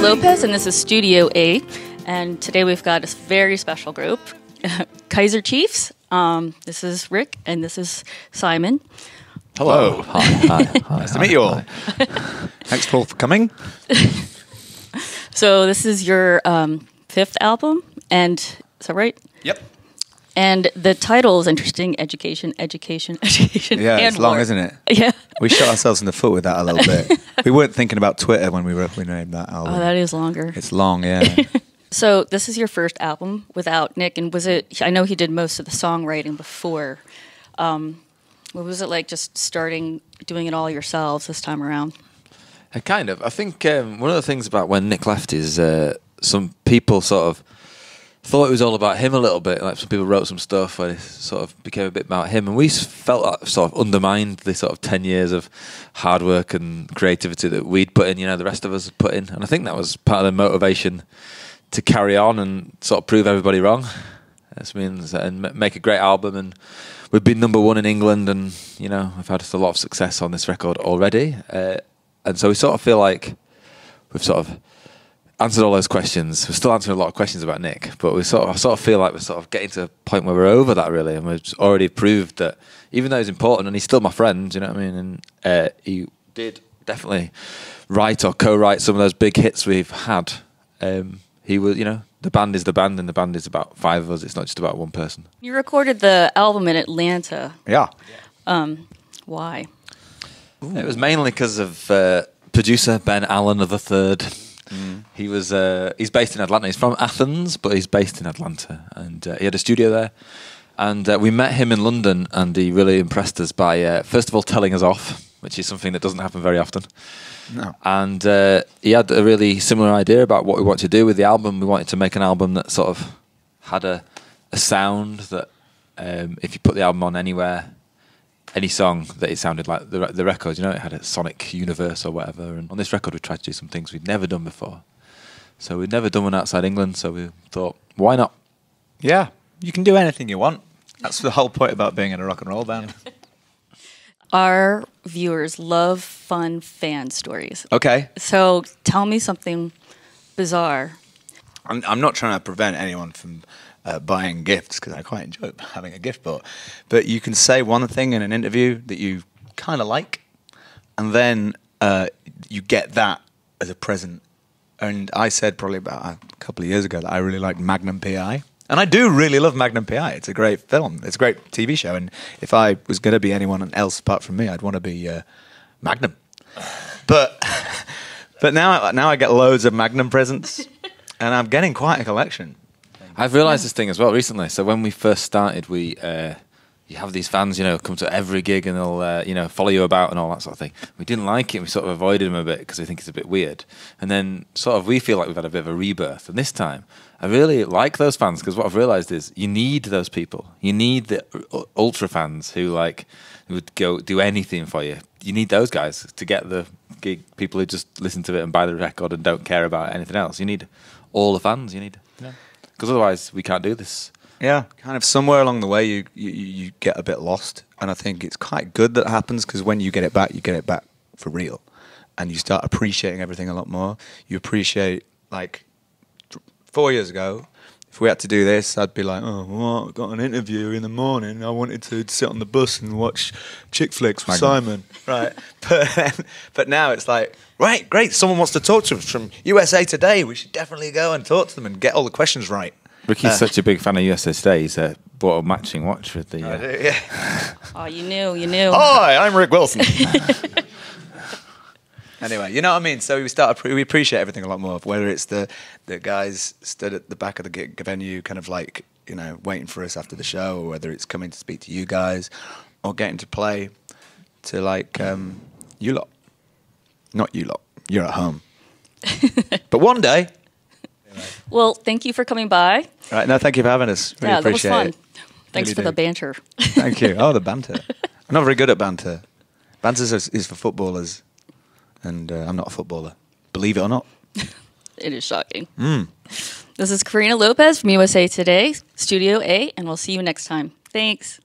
Korina Lopez, and this is StudioA. And today we've got a very special group, Kaiser Chiefs. This is Rick, and this is Simon. Hello. Hi. Nice to meet you all. Thanks, Paul, for coming. So this is your fifth album, and is that right? Yep. And the title is interesting: Education. Yeah, and it's long, war. isn't it? Yeah. We shot ourselves in the foot with that a little bit. We weren't thinking about Twitter when we named that album. Oh, that is longer. It's long, yeah. So this is your first album without Nick, and was it? I know he did most of the songwriting before. What was it like just doing it all yourselves this time around? Kind of. I think one of the things about when Nick left is some people sort of thought it was all about him a little bit. Like some people wrote some stuff where it sort of became a bit about him, and we felt that sort of undermined the sort of 10 years of hard work and creativity that we'd put in, the rest of us had put in. And I think that was part of the motivation to carry on and sort of prove everybody wrong. This means and make a great album, and we've been #1 in England, and I've had a lot of success on this record already, and so we sort of feel like we've sort of answered all those questions. We're still answering a lot of questions about Nick, but we sort of feel like we're sort of getting to a point where we're over that really, and we've already proved that even though he's important and he's still my friend, you know what I mean, and he did definitely write or co-write some of those big hits we've had. He was, the band is the band, and the band is about 5 of us. It's not just about one person. You recorded the album in Atlanta. Yeah. Why? Ooh. It was mainly because of producer Ben Allen of the Third. He's based in Atlanta. He's from Athens, but he's based in Atlanta, and he had a studio there. And we met him in London, and he really impressed us by first of all telling us off, which is something that doesn't happen very often. No. And he had a really similar idea about what we wanted to do with the album. We wanted to make an album that sort of had a sound that if you put the album on anywhere, any song, that it sounded like the record, it had a sonic universe or whatever. And on this record we tried to do some things we'd never done before. So we'd never done one outside England, so we thought, why not? Yeah, you can do anything you want. That's the whole point about being in a rock and roll band. Our viewers love fun fan stories. Okay. So tell me something bizarre. I'm not trying to prevent anyone from buying gifts, because I quite enjoy having a gift bought. But you can say one thing in an interview that you kind of like, and then you get that as a present. And I said probably about a couple of years ago that I really liked Magnum P.I. And I do really love Magnum P.I. It's a great film. It's a great TV show. And if I was going to be anyone else apart from me, I'd want to be Magnum. But now I get loads of Magnum presents, and I'm getting quite a collection. I've realised this thing as well recently. So when we first started, you have these fans, come to every gig, and they'll, follow you about and all that sort of thing. We didn't like it. We sort of avoided them a bit because we think it's a bit weird. And then sort of we feel like we've had a bit of a rebirth. And this time, I really like those fans, because what I've realised is you need those people. You need the ultra fans who would go do anything for you. You need those guys to get the gig. People who just listen to it and buy the record and don't care about anything else. You need all the fans. Because otherwise we can't do this. Yeah, kind of somewhere along the way you get a bit lost, and I think it's quite good that happens, because when you get it back for real, and you start appreciating everything a lot more. You appreciate, like 4 years ago, if we had to do this, I'd be like, oh, well, I've got an interview in the morning. I wanted to sit on the bus and watch chick flicks with Simon, right? But now it's like, right, great, someone wants to talk to us from USA Today. We should definitely go and talk to them and get all the questions right. Ricky's such a big fan of USA Today. He's bought a matching watch with the... yeah. Oh, you knew. Hi, I'm Rick Wilson. Anyway, you know what I mean? So we appreciate everything a lot more, whether it's the guys stood at the back of the gig venue kind of like, waiting for us after the show, or whether it's coming to speak to you guys, or getting to play to like you lot. Not you lot. You're at home. But one day... Well, thank you for coming by. All right, no, thank you for having us. Really appreciate that was fun. it. Thanks Really for the banter. Thank you. Oh, the banter. I'm not very good at banter. Banter is for footballers, and I'm not a footballer. Believe it or not. It is shocking. This is Korina Lopez from USA Today, StudioA, and we'll see you next time. Thanks.